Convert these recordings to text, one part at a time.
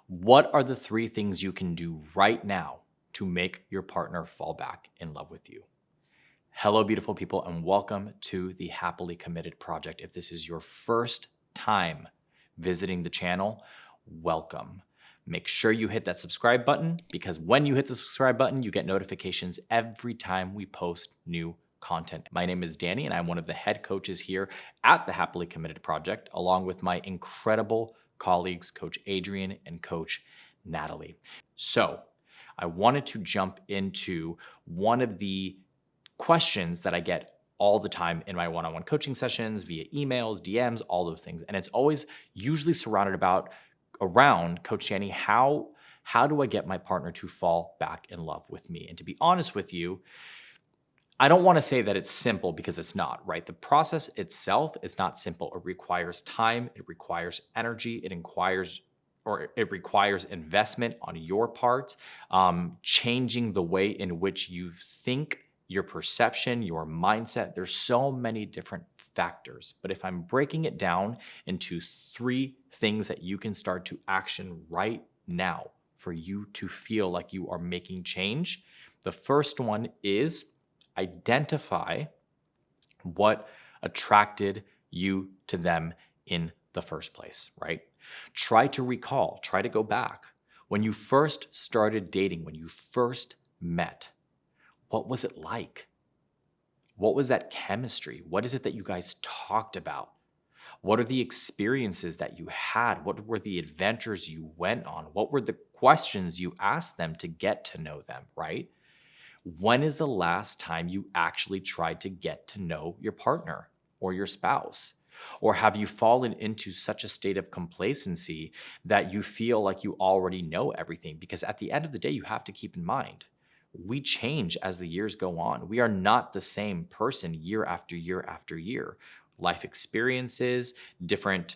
What are the three things you can do right now to make your partner fall back in love with you? Hello, beautiful people, and welcome to the Happily Committed Project. If this is your first time visiting the channel, welcome. Make sure you hit that subscribe button because when you hit the subscribe button, you get notifications every time we post new content. My name is Danny, and I'm one of the head coaches here at the Happily Committed Project, along with my incredible colleagues, Coach Adrian and Coach Natalie. So I wanted to jump into one of the questions that I get all the time in my one-on-one coaching sessions, via emails, DMs, all those things. And it's always usually surrounded around, Coach Danny, how do I get my partner to fall back in love with me? And to be honest with you, I don't want to say that it's simple because it's not, right? The process itself is not simple. It requires time, it requires energy, it requires investment on your part, changing the way in which you think, your perception, your mindset. There's so many different factors. But if I'm breaking it down into three things that you can start to action right now for you to feel like you are making change, the first one is identify what attracted you to them in the first place, right? Try to recall, try to go back. When you first started dating, when you first met, what was it like? What was that chemistry? What is it that you guys talked about? What are the experiences that you had? What were the adventures you went on? What were the questions you asked them to get to know them, right? When is the last time you actually tried to get to know your partner or your spouse? Or have you fallen into such a state of complacency that you feel like you already know everything? Because at the end of the day, you have to keep in mind, we change as the years go on. We are not the same person year after year after year. Life experiences, different,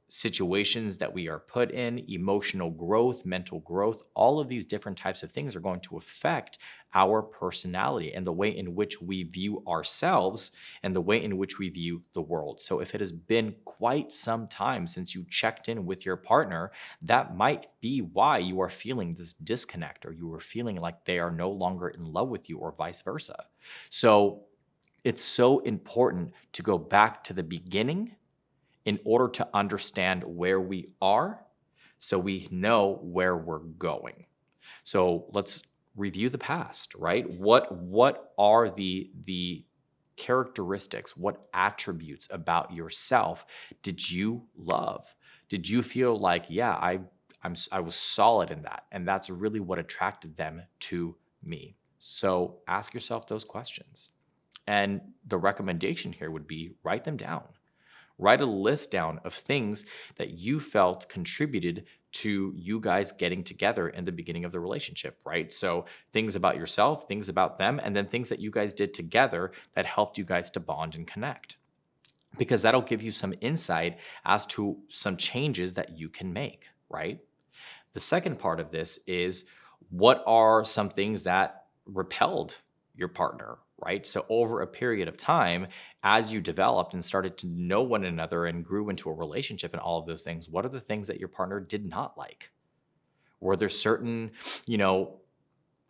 situations that we are put in, emotional growth, mental growth, all of these different types of things are going to affect our personality and the way in which we view ourselves and the way in which we view the world. So if it has been quite some time since you checked in with your partner, that might be why you are feeling this disconnect, or you are feeling like they are no longer in love with you, or vice versa. So it's so important to go back to the beginning in order to understand where we are so we know where we're going. So let's review the past, right? What are the characteristics, what attributes about yourself did you love? Did you feel like, yeah, I was solid in that, and that's really what attracted them to me? So ask yourself those questions. And the recommendation here would be write them down. Write a list down of things that you felt contributed to you guys getting together in the beginning of the relationship, right? So things about yourself, things about them, and then things that you guys did together that helped you guys to bond and connect. Because that'll give you some insight as to some changes that you can make, right? The second part of this is, what are some things that repelled your partner, right? So over a period of time, as you developed and started to know one another and grew into a relationship and all of those things, what are the things that your partner did not like? Were there certain,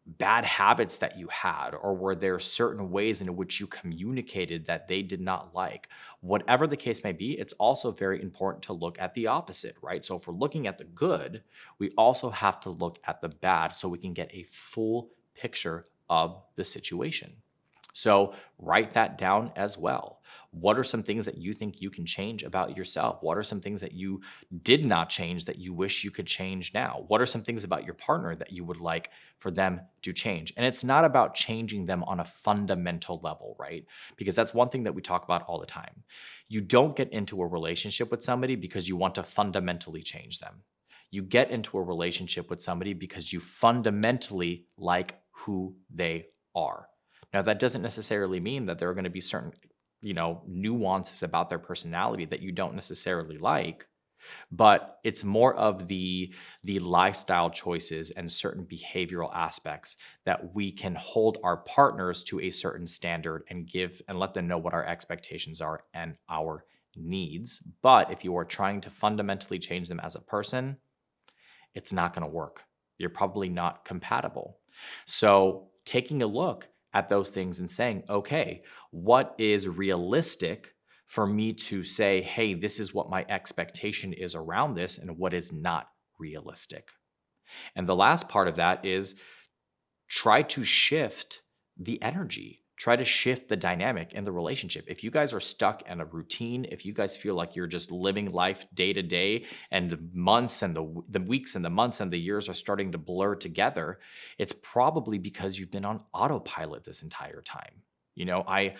bad habits that you had, or were there certain ways in which you communicated that they did not like? Whatever the case may be, it's also very important to look at the opposite, right? So if we're looking at the good, we also have to look at the bad so we can get a full picture of the situation. So write that down as well. What are some things that you think you can change about yourself? What are some things that you did not change that you wish you could change now? What are some things about your partner that you would like for them to change? And it's not about changing them on a fundamental level, right? Because that's one thing that we talk about all the time. You don't get into a relationship with somebody because you want to fundamentally change them. You get into a relationship with somebody because you fundamentally like who they are. Now, that doesn't necessarily mean that there are going to be certain, nuances about their personality that you don't necessarily like, but it's more of the lifestyle choices and certain behavioral aspects that we can hold our partners to a certain standard and give and let them know what our expectations are and our needs. But if you are trying to fundamentally change them as a person, it's not going to work. You're probably not compatible. So taking a look at those things and saying, okay, what is realistic for me to say, hey, this is what my expectation is around this, and what is not realistic. And the last part of that is try to shift the energy. Try to shift the dynamic in the relationship. If you guys are stuck in a routine, if you guys feel like you're just living life day to day and the months and the weeks and the months and the years are starting to blur together, it's probably because you've been on autopilot this entire time. I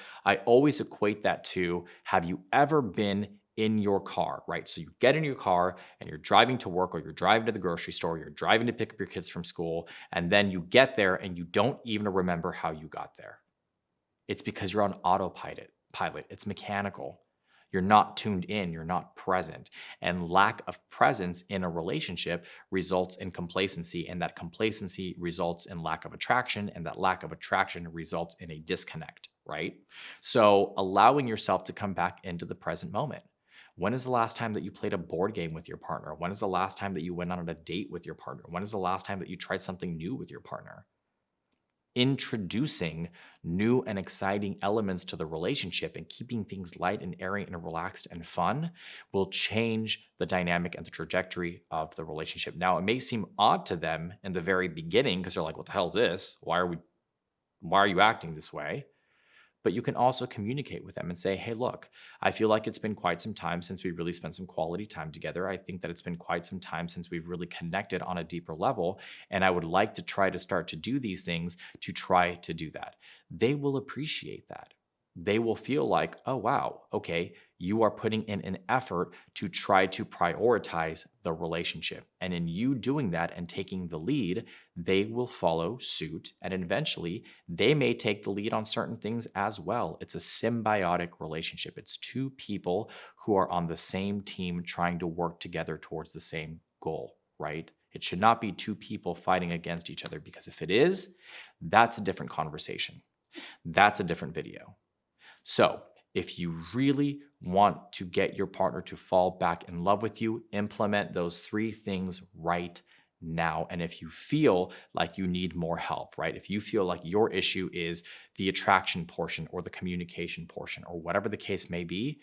always equate that to, have you ever been in your car, right? So you get in your car and you're driving to work, or you're driving to the grocery store, you're driving to pick up your kids from school, and then you get there and you don't even remember how you got there. It's because you're on autopilot. It's mechanical. You're not tuned in. You're not present. And lack of presence in a relationship results in complacency. And that complacency results in lack of attraction. And that lack of attraction results in a disconnect, right? So allowing yourself to come back into the present moment. When is the last time that you played a board game with your partner? When is the last time that you went on a date with your partner? When is the last time that you tried something new with your partner? Introducing new and exciting elements to the relationship and keeping things light and airy and relaxed and fun will change the dynamic and the trajectory of the relationship. Now, it may seem odd to them in the very beginning because they're like, what the hell is this? Why are you acting this way? But you can also communicate with them and say, hey, look, I feel like it's been quite some time since we really spent some quality time together. I think that it's been quite some time since we've really connected on a deeper level. And I would like to try to start to do these things to try to do that. They will appreciate that. They will feel like, oh, wow, okay, you are putting in an effort to try to prioritize the relationship. And in you doing that and taking the lead, they will follow suit. And eventually, they may take the lead on certain things as well. It's a symbiotic relationship. It's two people who are on the same team trying to work together towards the same goal, right? It should not be two people fighting against each other, because if it is, that's a different conversation. That's a different video. So if you really want to get your partner to fall back in love with you, implement those 3 things right now. And if you feel like you need more help, right? If you feel like your issue is the attraction portion or the communication portion or whatever the case may be,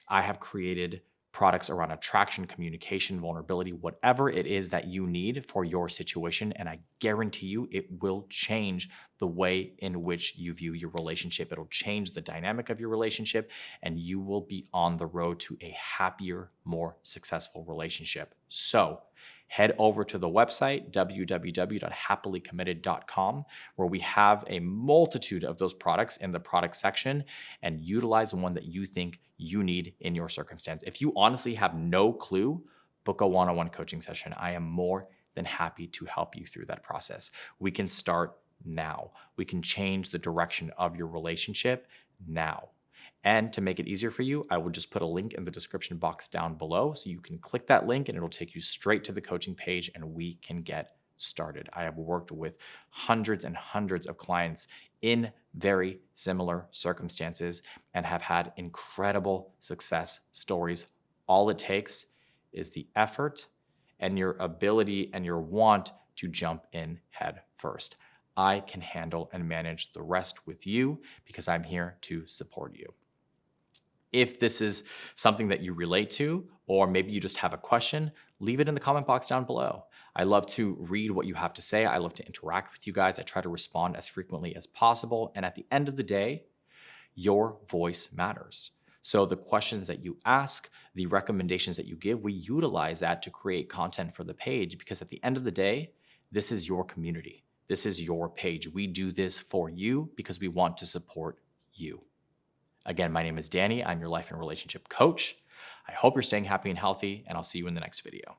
I have created products around attraction, communication, vulnerability, whatever it is that you need for your situation. And I guarantee you it will change the way in which you view your relationship. It'll change the dynamic of your relationship, and you will be on the road to a happier, more successful relationship. So head over to the website, www.happilycommitted.com, where we have a multitude of those products in the product section, and utilize one that you think you need in your circumstance. If you honestly have no clue, book a one-on-one coaching session. I am more than happy to help you through that process. We can start now. We can change the direction of your relationship now. And to make it easier for you, I will just put a link in the description box down below, so you can click that link and it'll take you straight to the coaching page and we can get started. I have worked with hundreds and hundreds of clients in very similar circumstances and have had incredible success stories. All it takes is the effort and your ability and your want to jump in head first. I can handle and manage the rest with you because I'm here to support you. If this is something that you relate to, or maybe you just have a question, leave it in the comment box down below. I love to read what you have to say. I love to interact with you guys. I try to respond as frequently as possible. And at the end of the day, your voice matters. So the questions that you ask, the recommendations that you give, we utilize that to create content for the page, because at the end of the day, this is your community. This is your page. We do this for you because we want to support you. Again, my name is Danny. I'm your life and relationship coach. I hope you're staying happy and healthy, and I'll see you in the next video.